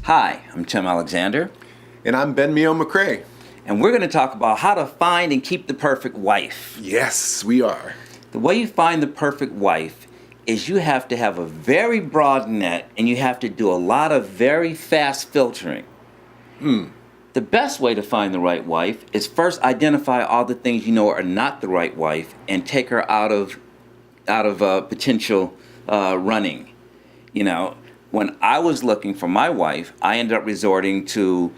Hi, I'm Tim Alexander, And I'm Ben Mio McCrae. and we're going to talk about how to find and keep the perfect wife. Yes, we are. The way you find the perfect wife is you have to have a very broad net and you have to do a lot of very fast filtering. The best way to find the right wife is first identify all the things you know are not the right wife and take her out of potential running. You know, when I was looking for my wife, I ended up resorting to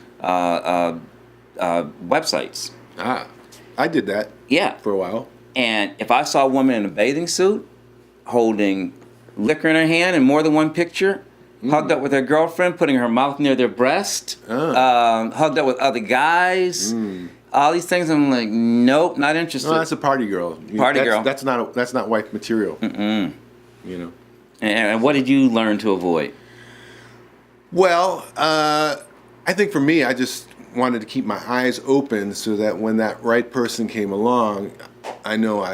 websites. I did that Yeah. for a while. And if I saw a woman in a bathing suit holding liquor in her hand in more than one picture, hugged up with her girlfriend, putting her mouth near their breast, hugged up with other guys, all these things, I'm like, nope, not interested. No, that's a party girl. Girl. That's not wife material. You know. And what did you learn to avoid? Well, I think for me, I just wanted to keep my eyes open so that when that right person came along, I know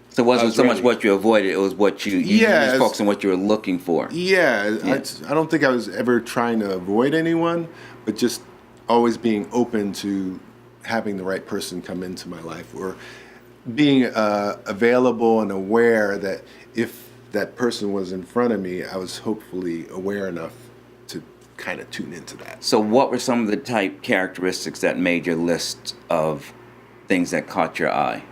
So it wasn't so much ready. what you avoided, it was what you just focused on what you were looking for. Yeah, I don't think I was ever trying to avoid anyone, but just always being open to having the right person come into my life, or being available and aware that if that person was in front of me, I was hopefully aware enough to kind of tune into that. So what were some of the type characteristics that made your list of things that caught your eye?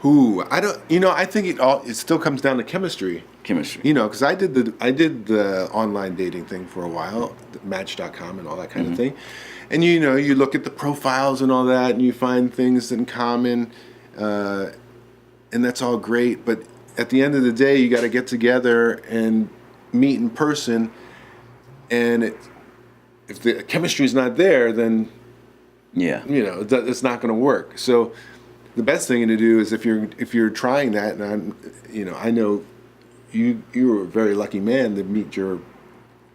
I think it still comes down to chemistry. Chemistry. Because I did the online dating thing for a while, Match.com and all that kind of thing, and you look at the profiles and all that, and you find things in common, and that's all great. But at the end of the day, you got to get together and meet in person, and if the chemistry's not there, then it's not going to work. So the best thing to do is if you're trying that, and I know you were a very lucky man to meet your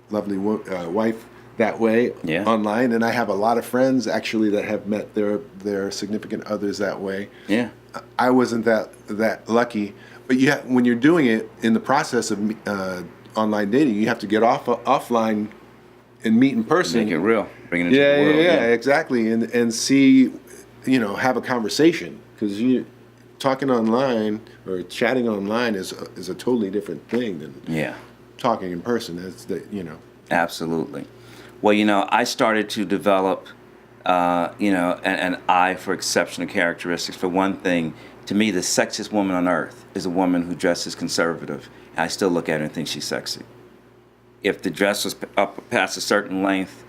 lovely wife that way online, and I have a lot of friends actually that have met their significant others that way. Yeah, I wasn't that lucky, but when you're doing it in the process of online dating, you have to get offline and meet in person. make it real, bring it into the world. Yeah, exactly, and see, have a conversation, because talking online or chatting online is a totally different thing than talking in person. Absolutely. Well, I started to develop, an eye for exceptional characteristics. For one thing, to me, the sexiest woman on earth is a woman who dresses conservative. And I still look at her and think she's sexy. If the dress was up past a certain length,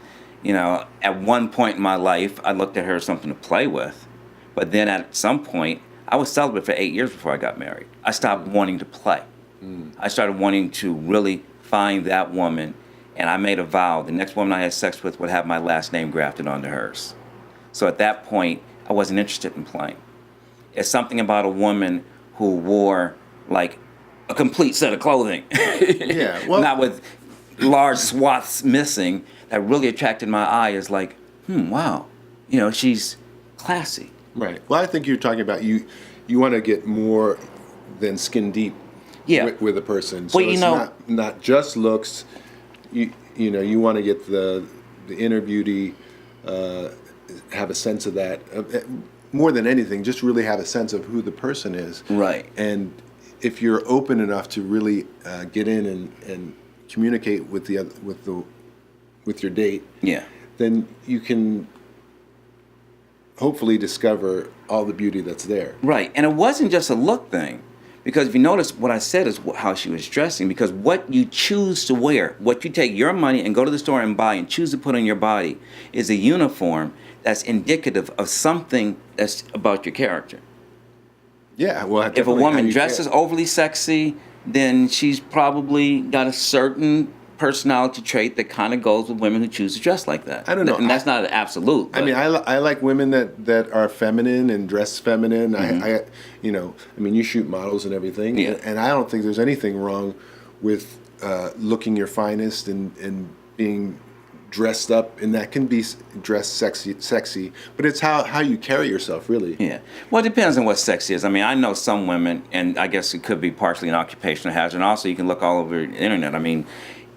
at one point in my life, I looked at her as something to play with. But then at some point, I was celibate for 8 years before I got married. I stopped wanting to play. I started wanting to really find that woman, and I made a vow. The next woman I had sex with would have my last name grafted onto hers. So at that point, I wasn't interested in playing. It's something about a woman who wore like a complete set of clothing, not with large swaths missing, that really attracted my eye as like, wow, she's classy. Right. Well, I think you're talking about you want to get more than skin deep with a person. So it's not just looks. You want to get the inner beauty, have a sense of that. More than anything, just really have a sense of who the person is. Right. And if you're open enough to really get in and communicate with your date, then you can hopefully discover all the beauty that's there. Right. And it wasn't just a look thing. Because if you notice, what I said is how she was dressing. Because what you choose to wear, what you take your money and go to the store and buy and choose to put on your body, is a uniform that's indicative of something that's about your character. Yeah, well, if a woman dresses overly sexy, then she's probably got a certain personality trait that kind of goes with women who choose to dress like that. I don't know. And that's not an absolute. I mean, I like women that are feminine and dress feminine. You shoot models and everything. Yeah. And I don't think there's anything wrong with looking your finest and being dressed up, and that can be dressed sexy, but it's how you carry yourself, really. Yeah. Well, it depends on what sexy is. I mean, I know some women, and I guess it could be partially an occupational hazard, and also you can look all over the internet. I mean,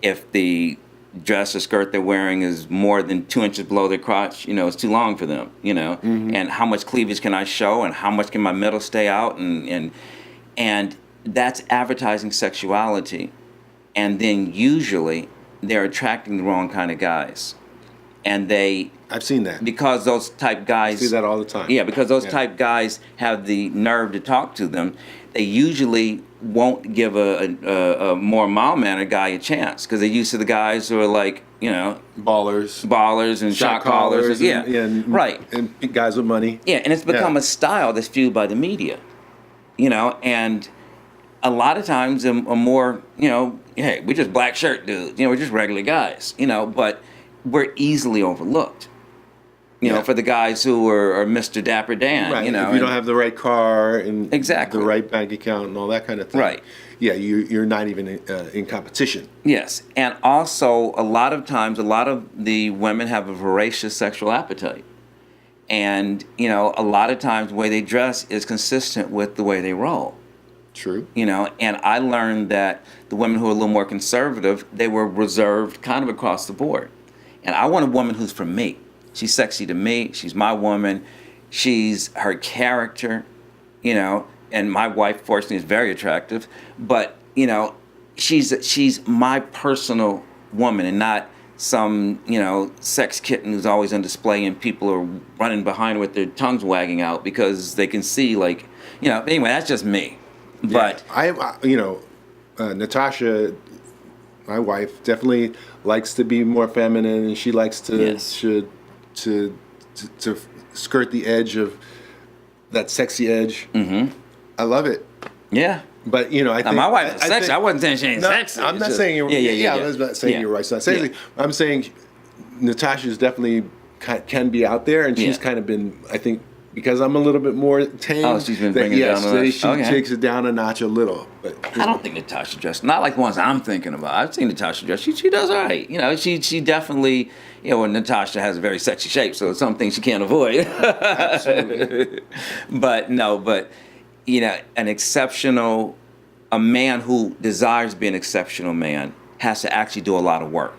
if the dress or skirt they're wearing is more than 2 inches below their crotch, it's too long for them, and how much cleavage can I show and how much can my middle stay out, and that's advertising sexuality. And then usually they're attracting the wrong kind of guys. And I've seen that. Because those type guys... I see that all the time. Yeah, because those type guys have the nerve to talk to them, they usually won't give a more mild-mannered guy a chance, because they're used to the guys who are like, ballers and shot callers. Right. And guys with money. Yeah, and it's become a style that's fueled by the media, and a lot of times a more, hey, we're just black shirt dudes, we're just regular guys, but we're easily overlooked, for the guys who are Mr. Dapper Dan, right. If you don't have the right car and exactly the right bank account and all that kind of thing. Right. Yeah, you're not even in competition. Yes, and also a lot of times, a lot of the women have a voracious sexual appetite. And, a lot of times the way they dress is consistent with the way they roll. True. And I learned that the women who are a little more conservative, they were reserved kind of across the board. And I want a woman who's for me. She's sexy to me. She's my woman. She's her character, and my wife, fortunately, is very attractive. But, she's my personal woman and not some, sex kitten who's always on display and people are running behind with their tongues wagging out because they can see, like, anyway, that's just me. But Natasha, my wife, definitely likes to be more feminine, and she likes to to skirt the edge of that sexy edge. Mm-hmm. I love it. Yeah. But I think my wife is sexy. I wasn't saying she ain't sexy. I'm not saying you're. Yeah. I was not saying you're right. It's not sexy. I'm saying Natasha's definitely can be out there, and she's kind of been, I think, because I'm a little bit more tame. Oh, she's been bringing it down a notch. She takes it down a notch a little. But I don't think Natasha dressed, not like the ones I'm thinking about. I've seen Natasha dress. She does all right. She definitely, Natasha has a very sexy shape, so it's something she can't avoid. Absolutely. But a man who desires to be an exceptional man has to actually do a lot of work.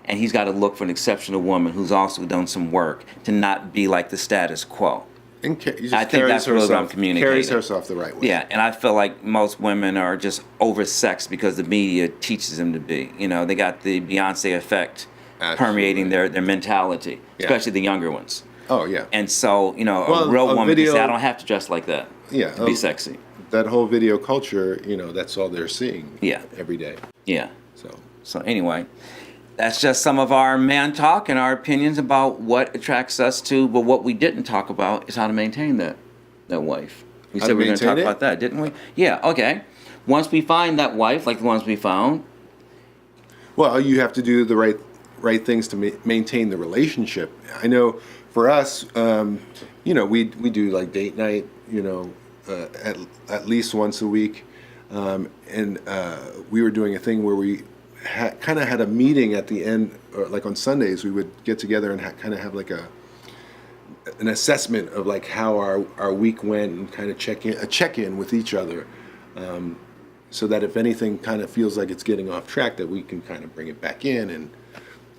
And he's got to look for an exceptional woman who's also done some work to not be like the status quo. And I think that's really what I'm communicating. Carries herself the right way. Yeah, and I feel like most women are just oversexed because the media teaches them to be. They got the Beyonce effect permeating their mentality, especially the younger ones. Oh, yeah. And so, a real woman can say, I don't have to dress like that to be sexy. That whole video culture, that's all they're seeing every day. Yeah. So anyway, that's just some of our man talk and our opinions about what attracts us to, but what we didn't talk about is how to maintain that wife. We said we were going to talk about that, didn't we? Yeah, okay. Once we find that wife, like the ones we found. Well, you have to do the right things to maintain the relationship. I know for us, we do like date night, at least once a week. And we were doing a thing where we kind of had a meeting at the end, or like on Sundays, we would get together and kind of have like an assessment of like how our week went, and kind of check in with each other, so that if anything kind of feels like it's getting off track, that we can kind of bring it back in and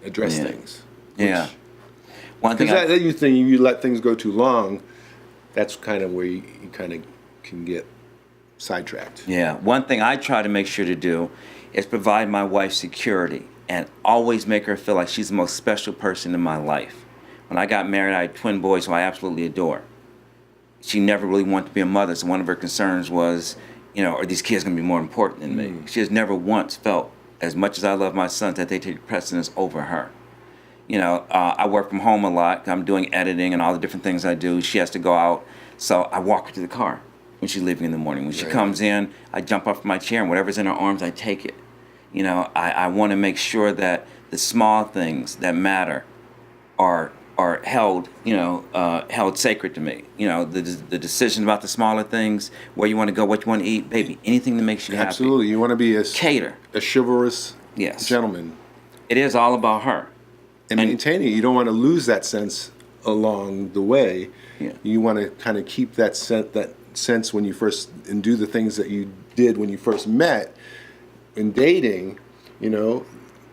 address things. One thing, because you let things go too long, that's kind of where you kind of can get sidetracked. Yeah. One thing I try to make sure to do is provide my wife security and always make her feel like she's the most special person in my life. When I got married, I had twin boys who I absolutely adore. She never really wanted to be a mother, so one of her concerns was, are these kids going to be more important than me? She has never once felt, as much as I love my sons, that they take precedence over her. I work from home a lot. I'm doing editing and all the different things I do. She has to go out, so I walk her to the car when she's leaving in the morning. When she comes in, I jump off my chair, and whatever's in her arms, I take it. I want to make sure that the small things that matter are held, held sacred to me. The decision about the smaller things, where you want to go, what you want to eat, baby, anything that makes you happy. Absolutely, you want to be a chivalrous gentleman. It is all about her. And maintaining it, you don't want to lose that sense along the way. Yeah. You want to kind of keep that sense when you first, and do the things that you did when you first met in dating,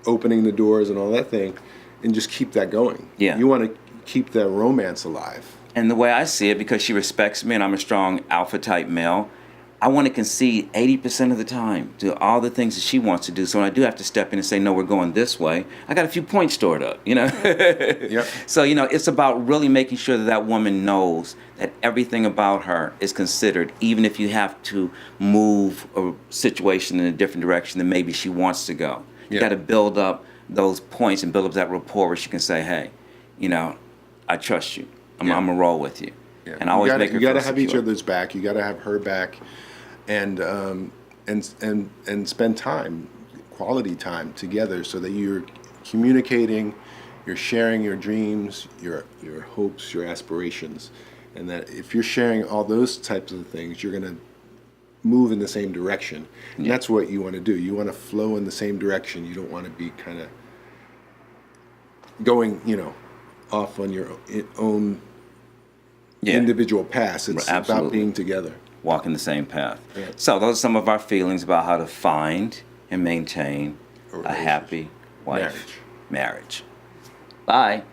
opening the doors and all that thing, and just keep that going. Yeah. You want to keep that romance alive. And the way I see it, because she respects me and I'm a strong alpha type male, I want to concede 80% of the time to all the things that she wants to do. So when I do have to step in and say, no, we're going this way, I got a few points stored up, you know? Yep. So, you know, it's about really making sure that that woman knows that everything about her is considered, even if you have to move a situation in a different direction than maybe she wants to go. You Yeah. got to build up those points and build up that rapport where she can say, hey, you know, I trust you. I'm going to roll with you. Yeah. And I always make her you gotta feel have each secure. other's back. You gotta have her back, and spend time, quality time together, so that you're communicating, you're sharing your dreams, your hopes, your aspirations, and that if you're sharing all those types of things, you're gonna move in the same direction. And that's what you want to do. You want to flow in the same direction. You don't want to be kind of going, off on your own individual paths. It's about Absolutely. being together. Walking the same path. Yeah. So those are some of our feelings about how to find and maintain a happy wife marriage. Bye.